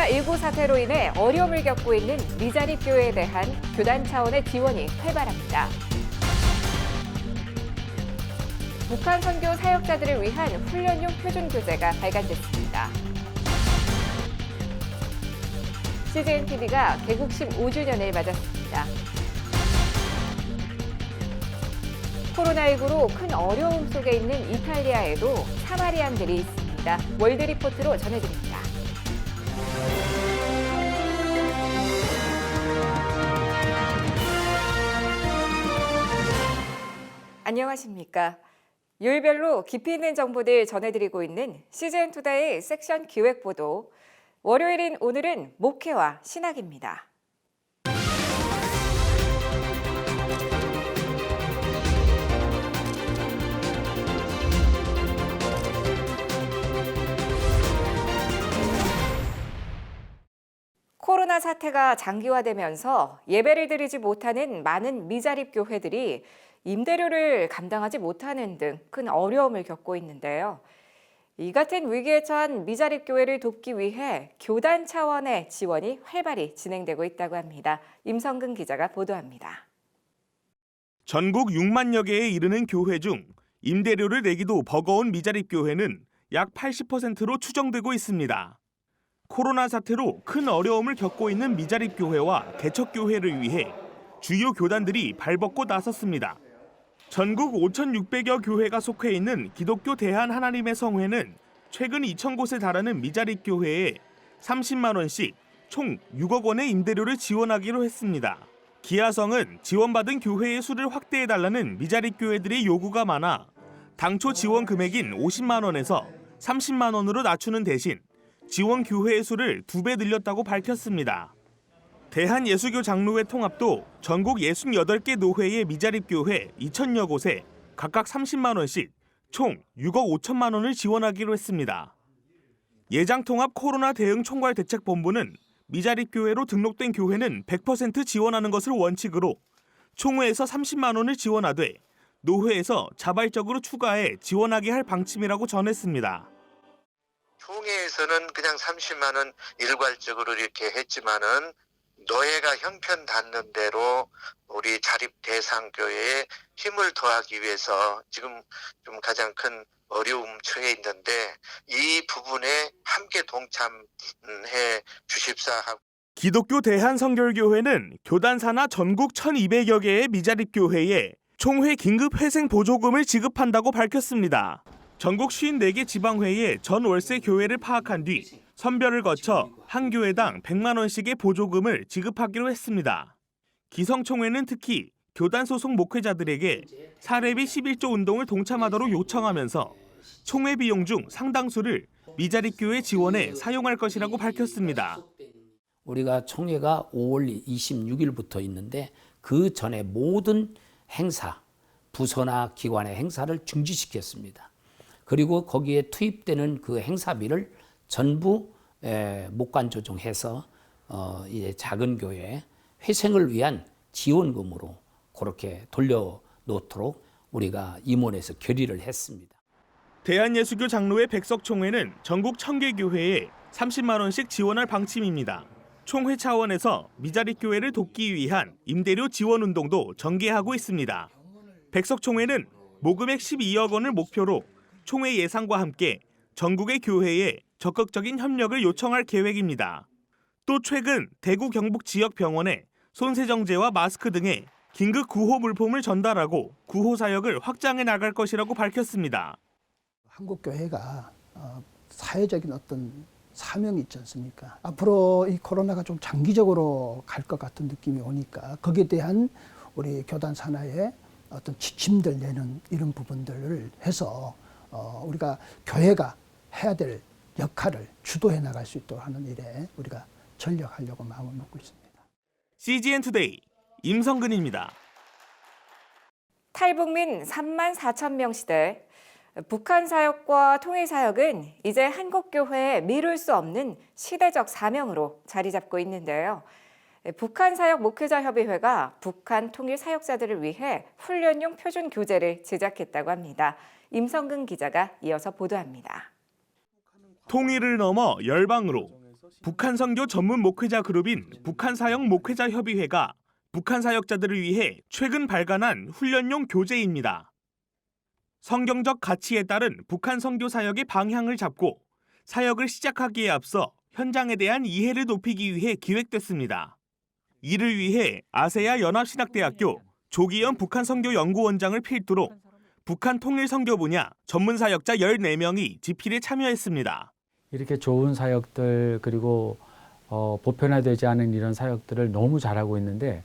코로나19 사태로 인해 어려움을 겪고 있는 미자립교회에 대한 교단 차원의 지원이 활발합니다. 북한 선교 사역자들을 위한 훈련용 표준교재가 발간됐습니다. CGNTV가 개국 15주년을 맞았습니다. 코로나19로 큰 어려움 속에 있는 이탈리아에도 사마리안들이 있습니다. 월드리포트로 전해드립니다. 안녕하십니까. 요일별로 깊이 있는 정보들 전해드리고 있는 CGN투데이 섹션 기획보도. 월요일인 오늘은 목회와 신학입니다. 코로나 사태가 장기화되면서 예배를 드리지 못하는 많은 미자립 교회들이 임대료를 감당하지 못하는 등 큰 어려움을 겪고 있는데요. 이 같은 위기에 처한 미자립 교회를 돕기 위해 교단 차원의 지원이 활발히 진행되고 있다고 합니다. 임성근 기자가 보도합니다. 전국 6만여 개에 이르는 교회 중 임대료를 내기도 버거운 미자립 교회는 약 80%로 추정되고 있습니다. 코로나 사태로 큰 어려움을 겪고 있는 미자립 교회와 개척 교회를 위해 주요 교단들이 발벗고 나섰습니다. 전국 5,600여 교회가 속해 있는 기독교 대한하나님의 성회는 최근 2,000곳에 달하는 미자립 교회에 30만 원씩 총 6억 원의 임대료를 지원하기로 했습니다. 기아성은 지원받은 교회의 수를 확대해달라는 미자립 교회들의 요구가 많아 당초 지원 금액인 50만 원에서 30만 원으로 낮추는 대신 지원 교회의 수를 2배 늘렸다고 밝혔습니다. 대한예수교 장로회 통합도 전국 68개 노회의 미자립 교회 2,000여 곳에 각각 30만 원씩 총 6억 5천만 원을 지원하기로 했습니다. 예장통합 코로나 대응 총괄 대책본부는 미자립 교회로 등록된 교회는 100% 지원하는 것을 원칙으로 총회에서 30만 원을 지원하되 노회에서 자발적으로 추가해 지원하게 할 방침이라고 전했습니다. 총회에서는 그냥 30만 원 일괄적으로 이렇게 했지만은 노회가 형편 닿는 대로 우리 자립 대상 교회에 힘을 더하기 위해서 지금 좀 가장 큰 어려움 처해 있는데 이 부분에 함께 동참해 주십사 하고. 기독교 대한성결교회는 교단 산하 전국 1,200여 개의 미자립 교회에 총회 긴급 회생 보조금을 지급한다고 밝혔습니다. 전국 54개 지방회의 전 월세 교회를 파악한 뒤 선별을 거쳐 한 교회당 100만 원씩의 보조금을 지급하기로 했습니다. 기성총회는 특히 교단 소속 목회자들에게 사례비 11조 운동을 동참하도록 요청하면서 총회 비용 중 상당수를 미자립 교회 지원에 사용할 것이라고 밝혔습니다. 우리가 총회가 5월 26일부터 있는데 그 전에 모든 행사, 부서나 기관의 행사를 중지시켰습니다. 그리고 거기에 투입되는 그 행사비를 전부 목관 조정해서 이제 작은 교회 회생을 위한 지원금으로 그렇게 돌려놓도록 우리가 임원에서 결의를 했습니다. 대한예수교 장로회 백석총회는 전국 1,000개 교회에 30만 원씩 지원할 방침입니다. 총회 차원에서 미자립 교회를 돕기 위한 임대료 지원 운동도 전개하고 있습니다. 백석총회는 모금액 12억 원을 목표로 총회 예산과 함께 전국의 교회에 적극적인 협력을 요청할 계획입니다. 또 최근 대구 경북 지역 병원에 손세정제와 마스크 등의 긴급 구호 물품을 전달하고 구호 사역을 확장해 나갈 것이라고 밝혔습니다. 한국 교회가 사회적인 어떤 사명이 있지 않습니까? 앞으로 이 코로나가 좀 장기적으로 갈 것 같은 느낌이 오니까 거기에 대한 우리 교단 산하의 어떤 지침들 내는 이런 부분들을 해서 우리가 교회가 해야 될 역할을 주도해 나갈 수 있도록 하는 일에 우리가 전력하려고 마음을 먹고 있습니다. CGN투데이 임성근입니다. 탈북민 3만 4천 명 시대. 북한 사역과 통일 사역은 이제 한국교회에 미룰 수 없는 시대적 사명으로 자리 잡고 있는데요. 북한 사역 목회자 협의회가 북한 통일 사역자들을 위해 훈련용 표준 교재를 제작했다고 합니다. 임성근 기자가 이어서 보도합니다. 통일을 넘어 열방으로 북한 선교 전문 목회자 그룹인 북한사역 목회자 협의회가 북한 사역자들을 위해 최근 발간한 훈련용 교재입니다. 성경적 가치에 따른 북한 선교 사역의 방향을 잡고 사역을 시작하기에 앞서 현장에 대한 이해를 높이기 위해 기획됐습니다. 이를 위해 아세아 연합신학대학교 조기현 북한 선교 연구원장을 필두로 북한 통일 선교 분야 전문 사역자 14명이 집필에 참여했습니다. 이렇게 좋은 사역들 그리고 보편화되지 않은 이런 사역들을 너무 잘하고 있는데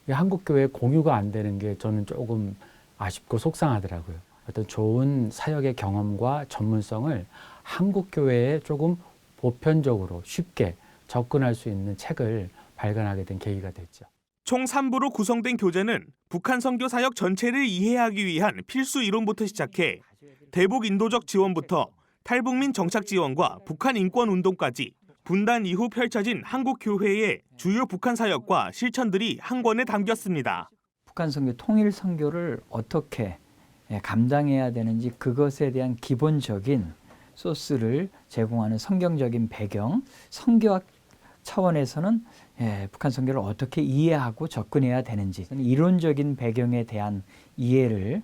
한국교회 공유가 안 되는 게 저는 조금 아쉽고 속상하더라고요. 어떤 좋은 사역의 경험과 전문성을 한국교회에 조금 보편적으로 쉽게 접근할 수 있는 책을 발간하게 된 계기가 됐죠. 총 3부로 구성된 교재는 북한 선교 사역 전체를 이해하기 위한 필수 이론부터 시작해 대북 인도적 지원부터 탈북민 정착 지원과 북한 인권 운동까지 분단 이후 펼쳐진 한국 교회의 주요 북한 사역과 실천들이 한 권에 담겼습니다. 북한 선교, 통일 선교를 어떻게 감당해야 되는지 그것에 대한 기본적인 소스를 제공하는 성경적인 배경, 선교학 차원에서는 북한 선교를 어떻게 이해하고 접근해야 되는지 이론적인 배경에 대한 이해를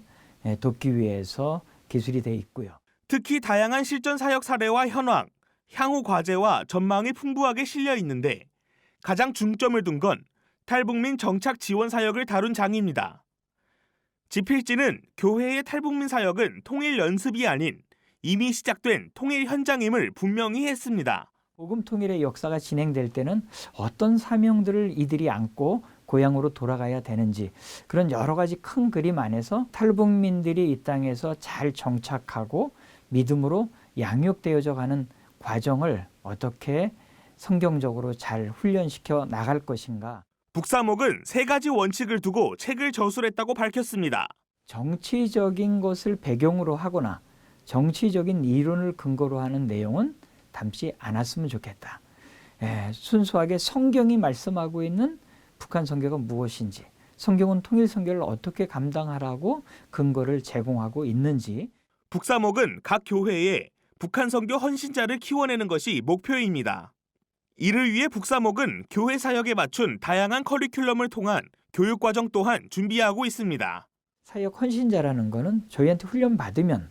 돕기 위해서 기술이 되어 있고요. 특히 다양한 실전 사역 사례와 현황, 향후 과제와 전망이 풍부하게 실려 있는데 가장 중점을 둔 건 탈북민 정착 지원 사역을 다룬 장입니다. 집필지는 교회의 탈북민 사역은 통일 연습이 아닌 이미 시작된 통일 현장임을 분명히 했습니다. 복음 통일의 역사가 진행될 때는 어떤 사명들을 이들이 안고 고향으로 돌아가야 되는지 그런 여러 가지 큰 그림 안에서 탈북민들이 이 땅에서 잘 정착하고 믿음으로 양육되어져 가는 과정을 어떻게 성경적으로 잘 훈련시켜 나갈 것인가. 북사목은 3가지 원칙을 두고 책을 저술했다고 밝혔습니다. 정치적인 것을 배경으로 하거나 정치적인 이론을 근거로 하는 내용은 담지 않았으면 좋겠다. 순수하게 성경이 말씀하고 있는 북한 선교가 무엇인지, 성경은 통일 선교를 어떻게 감당하라고 근거를 제공하고 있는지. 북사목은 각 교회에 북한 선교 헌신자를 키워내는 것이 목표입니다. 이를 위해 북사목은 교회 사역에 맞춘 다양한 커리큘럼을 통한 교육과정 또한 준비하고 있습니다. 사역 헌신자라는 거는 저희한테 훈련 받으면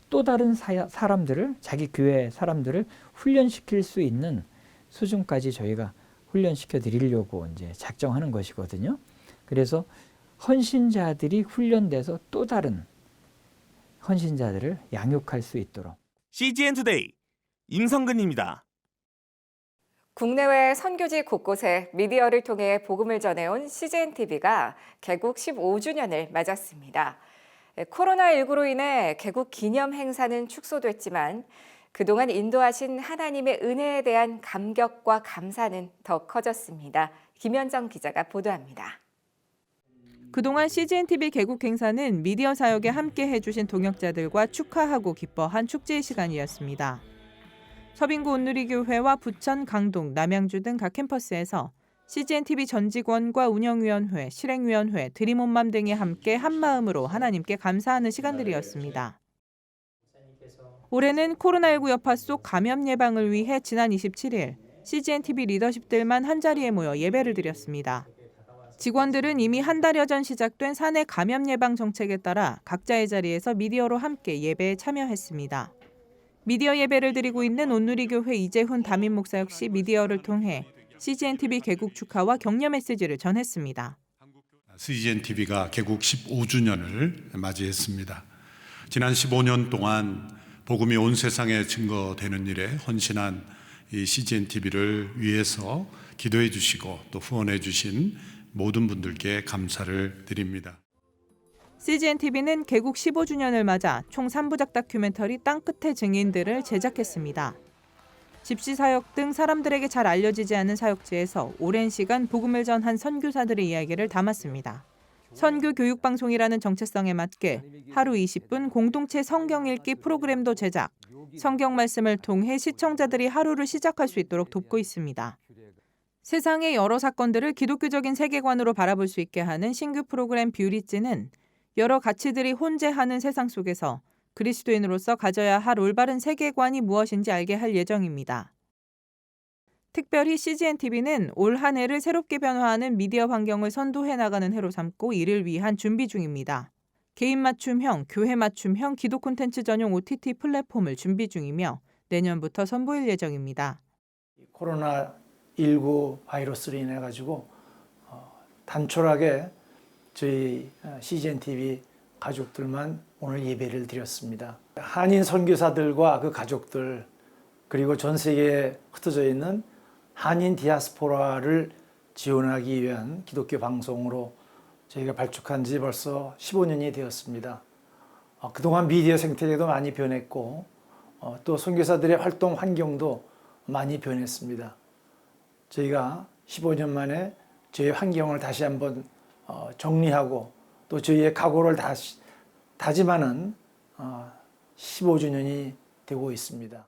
또 다른 사람들을, 자기 교회 사람들을 훈련시킬 수 있는 수준까지 저희가 훈련시켜 드리려고 이제 작정하는 것이거든요. 그래서 헌신자들이 훈련돼서 또 다른 헌신자들을 양육할 수 있도록. CGN 투데이 임성근입니다. 국내외 선교지 곳곳에 미디어를 통해 복음을 전해온 CGN TV가 개국 15주년을 맞았습니다. 코로나19로 인해 개국 기념 행사는 축소됐지만 그동안 인도하신 하나님의 은혜에 대한 감격과 감사는 더 커졌습니다. 김현정 기자가 보도합니다. 그동안 CGN-TV 개국 행사는 미디어 사역에 함께 해주신 동역자들과 축하하고 기뻐한 축제의 시간이었습니다. 서빙구 온누리교회와 부천, 강동, 남양주 등 각 캠퍼스에서 CGN-TV 전 직원과 운영위원회, 실행위원회, 드림온맘 등이 함께 한마음으로 하나님께 감사하는 시간들이었습니다. 올해는 코로나19 여파 속 감염 예방을 위해 지난 27일 CGN-TV 리더십들만 한자리에 모여 예배를 드렸습니다. 직원들은 이미 한 달여 전 시작된 사내 감염 예방 정책에 따라 각자의 자리에서 미디어로 함께 예배에 참여했습니다. 미디어 예배를 드리고 있는 온누리교회 이재훈 담임 목사 역시 미디어를 통해 CGN-TV 개국 축하와 격려 메시지를 전했습니다. CGN-TV가 개국 15주년을 맞이했습니다. 지난 15년 동안 복음이 온 세상에 증거되는 일에 헌신한 이 CGN-TV를 위해서 기도해 주시고 또 후원해 주신 모든 분들께 감사를 드립니다. CGN-TV는 개국 15주년을 맞아 총 3부작 다큐멘터리 땅끝의 증인들을 제작했습니다. 집시 사역 등 사람들에게 잘 알려지지 않은 사역지에서 오랜 시간 복음을 전한 선교사들의 이야기를 담았습니다. 선교 교육 방송이라는 정체성에 맞게 하루 20분 공동체 성경 읽기 프로그램도 제작, 성경 말씀을 통해 시청자들이 하루를 시작할 수 있도록 돕고 있습니다. 세상의 여러 사건들을 기독교적인 세계관으로 바라볼 수 있게 하는 신규 프로그램 뷰리지는 여러 가치들이 혼재하는 세상 속에서 그리스도인으로서 가져야 할 올바른 세계관이 무엇인지 알게 할 예정입니다. 특별히 CGNTV는 올 한 해를 새롭게 변화하는 미디어 환경을 선도해 나가는 해로 삼고 이를 위한 준비 중입니다. 개인 맞춤형, 교회 맞춤형 기도 콘텐츠 전용 OTT 플랫폼을 준비 중이며 내년부터 선보일 예정입니다. 코로나19 바이러스로 인해 가지고 단촐하게 저희 CGNTV 가족들만 오늘 예배를 드렸습니다. 한인 선교사들과 그 가족들 그리고 전 세계에 흩어져 있는 한인 디아스포라를 지원하기 위한 기독교 방송으로 저희가 발족한 지 벌써 15년이 되었습니다. 그동안 미디어 생태계도 많이 변했고 또 선교사들의 활동 환경도 많이 변했습니다. 저희가 15년 만에 저희 환경을 다시 한번 정리하고 또 저희의 각오를 다시 다짐하는 15주년이 되고 있습니다.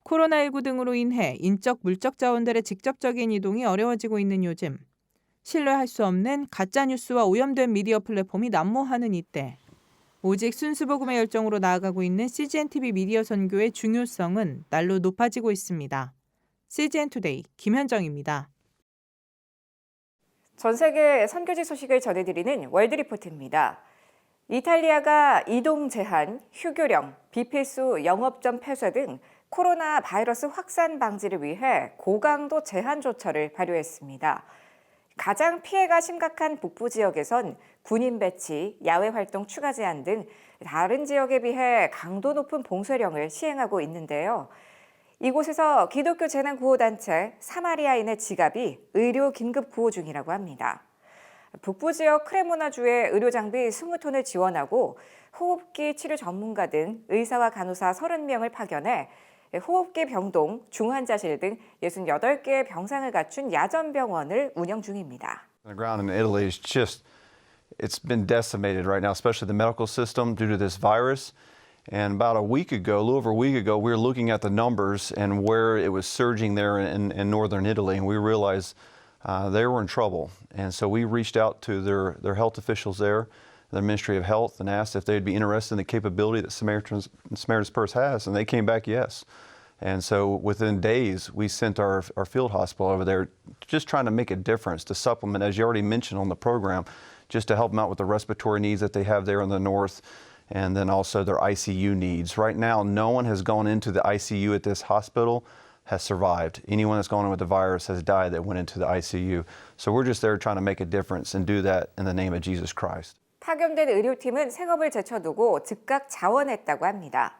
코로나19 등으로 인해 인적, 물적 자원들의 직접적인 이동이 어려워지고 있는 요즘 신뢰할 수 없는 가짜뉴스와 오염된 미디어 플랫폼이 난무하는 이때 오직 순수복음의 열정으로 나아가고 있는 CGNTV 미디어 선교의 중요성은 날로 높아지고 있습니다. CGN투데이 김현정입니다. 전 세계 선교지 소식을 전해드리는 월드리포트입니다. 이탈리아가 이동 제한, 휴교령, 비필수 영업점 폐쇄 등 코로나 바이러스 확산 방지를 위해 고강도 제한 조처를 발효했습니다. 가장 피해가 심각한 북부 지역에선 군인 배치, 야외 활동 추가 제한 등 다른 지역에 비해 강도 높은 봉쇄령을 시행하고 있는데요. 이곳에서 기독교 재난구호단체 사마리아인의 지갑이 의료 긴급 구호 중이라고 합니다. 북부 지역 크레모나주에 의료장비 20톤을 지원하고 호흡기 치료 전문가 등 의사와 간호사 30명을 파견해 호흡기 병동, 중환자실 등 68개의 병상을 갖춘 야전병원을 운영 중입니다. The ground in Italy is just, it's been decimated right now, especially the medical system due to this virus. And about a week ago, a little over a week ago, we were looking at the numbers and where it was surging there in northern Italy, and we realized they were in trouble. And so we reached out to their health officials there, the Ministry of Health, and asked if they'd be interested in the capability that Samaritan's Purse has, and they came back yes. And so within days, we sent our field hospital over there, just trying to make a difference, to supplement, as you already mentioned on the program, just to help them out with the respiratory needs that they have there in the north, and then also their ICU needs. Right now, no one has gone into the ICU at this hospital has survived. Anyone that's gone in with the virus has died that went into the ICU. So we're just there trying to make a difference and do that in the name of Jesus Christ. 파견된 의료팀은 생업을 제쳐두고 즉각 자원했다고 합니다.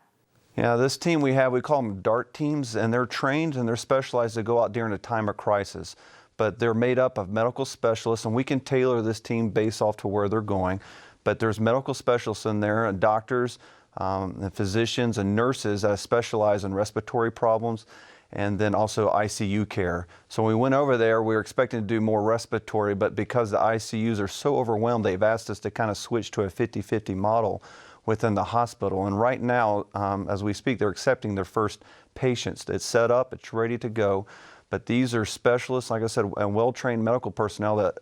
Yeah, this team we have, we call them DART teams, and they're trained and they're specialized to go out during a time of crisis. But they're made up of medical specialists, and we can tailor this team based off to where they're going. But there's medical specialists in there, and doctors, and physicians and nurses that specialize in respiratory problems, and then also ICU care. So when we went over there, we were expecting to do more respiratory, but because the ICUs are so overwhelmed, they've asked us to kind of switch to a 50-50 model within the hospital. And right now, as we speak, they're accepting their first patients. It's set up, it's ready to go. But these are specialists, like I said, and well-trained medical personnel that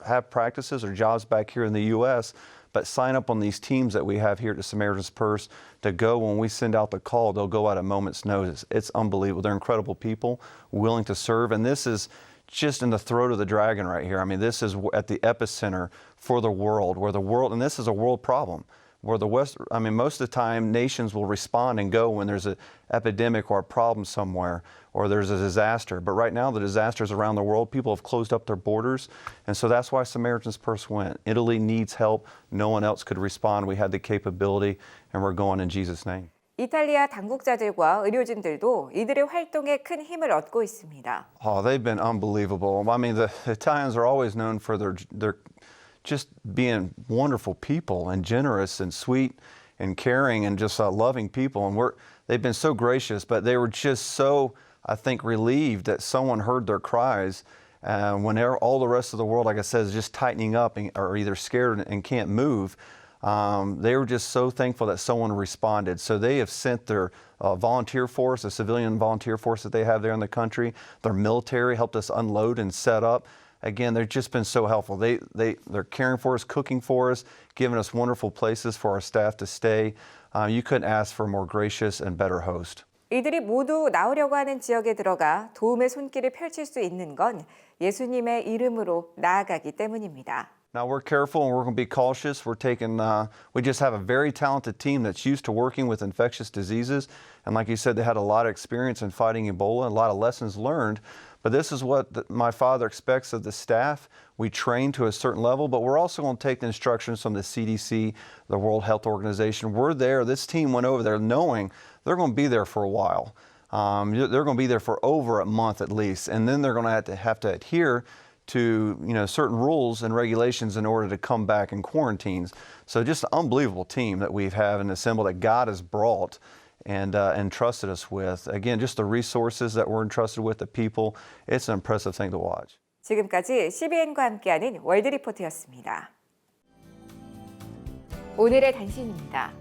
have practices or jobs back here in the U.S., but sign up on these teams that we have here at the Samaritan's Purse to go when we send out the call. They'll go at a moment's notice. It's unbelievable. They're incredible people, willing to serve, and this is just in the throat of the dragon right here. I mean, this is at the epicenter for the world, and this is a world problem, where the West, I mean, most of the time nations will respond and go when there's an epidemic or a problem somewhere, or there's a disaster. But right now, the disasters around the world, people have closed up their borders. And so that's why Samaritan's Purse went. Italy needs help. No one else could respond. We had the capability, and we're going in Jesus' name. 이탈리아 당국자들과 의료진들도 이들의 활동에 큰 힘을 얻고 있습니다. Oh, they've been unbelievable. I mean, the Italians are always known for their just being wonderful people and generous and sweet and caring and just loving people. And they've been so gracious, but they were just so, I think, relieved that someone heard their cries. When all the rest of the world, like I said, is just tightening up or either scared and can't move, they were just so thankful that someone responded. So they have sent their volunteer force, the civilian volunteer force that they have there in the country, their military helped us unload and set up. Again, they've just been so helpful. They're caring for us, cooking for us, giving us wonderful places for our staff to stay. You couldn't ask for a more gracious and better host. 이들이 모두 나오려고 하는 지역에 들어가 도움의 손길을 펼칠 수 있는 건 예수님의 이름으로 나아가기 때문입니다. Now we're careful and we're going to be cautious. We just have a very talented team that's used to working with infectious diseases. And like you said, they had a lot of experience in fighting Ebola and a lot of lessons learned. But this is what my father expects of the staff. We train to a certain level, but we're also going to take the instructions from the CDC, the World Health Organization. We're there. This team went over there knowing they're going to be there for a while. They're going to be there for over a month at least. And then they're going to have to adhere to certain rules and regulations in order to come back in quarantines. So just an unbelievable team that we have and assembled that God has brought and entrusted us with. Again, just the resources that we're entrusted with, the people, it's an impressive thing to watch. 지금까지 CBN과 함께하는 월드리포트였습니다. 오늘의 단신입니다.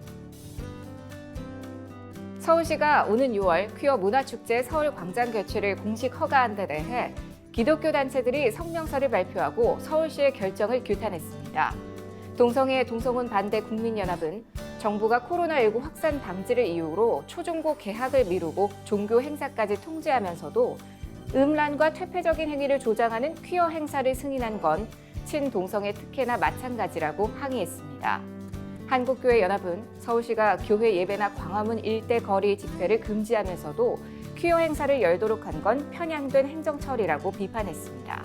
서울시가 오는 6월 퀴어 문화축제 서울 광장 개최를 공식 허가한 데 대해 기독교 단체들이 성명서를 발표하고 서울시의 결정을 규탄했습니다. 동성애 동성혼 반대 국민연합은 정부가 코로나19 확산 방지를 이유로 초중고 개학을 미루고 종교 행사까지 통제하면서도 음란과 퇴폐적인 행위를 조장하는 퀴어 행사를 승인한 건 친동성애 특혜나 마찬가지라고 항의했습니다. 한국교회연합은 서울시가 교회 예배나 광화문 일대 거리 집회를 금지하면서도 퀴어 행사를 열도록 한 건 편향된 행정처리라고 비판했습니다.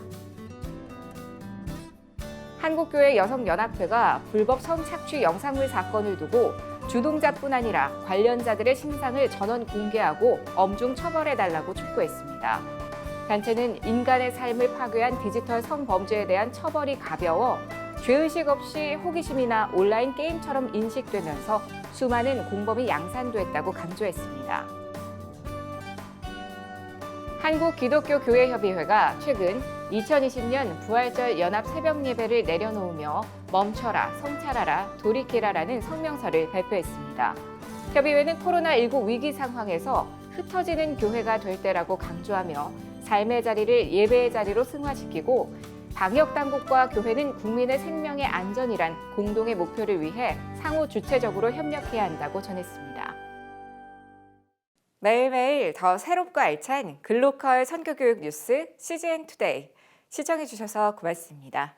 한국교회 여성연합회가 불법 성착취 영상물 사건을 두고 주동자뿐 아니라 관련자들의 신상을 전원 공개하고 엄중 처벌해달라고 촉구했습니다. 단체는 인간의 삶을 파괴한 디지털 성범죄에 대한 처벌이 가벼워 죄의식 없이 호기심이나 온라인 게임처럼 인식되면서 수많은 공범이 양산됐다고 강조했습니다. 한국기독교교회협의회가 최근 2020년 부활절 연합 새벽 예배를 내려놓으며 멈춰라, 성찰하라, 돌이키라라는 성명서를 발표했습니다. 협의회는 코로나19 위기 상황에서 흩어지는 교회가 될 때라고 강조하며 삶의 자리를 예배의 자리로 승화시키고 방역당국과 교회는 국민의 생명의 안전이란 공동의 목표를 위해 상호 주체적으로 협력해야 한다고 전했습니다. 매일매일 더 새롭고 알찬 글로컬 선교교육 뉴스 CGN 투데이 시청해주셔서 고맙습니다.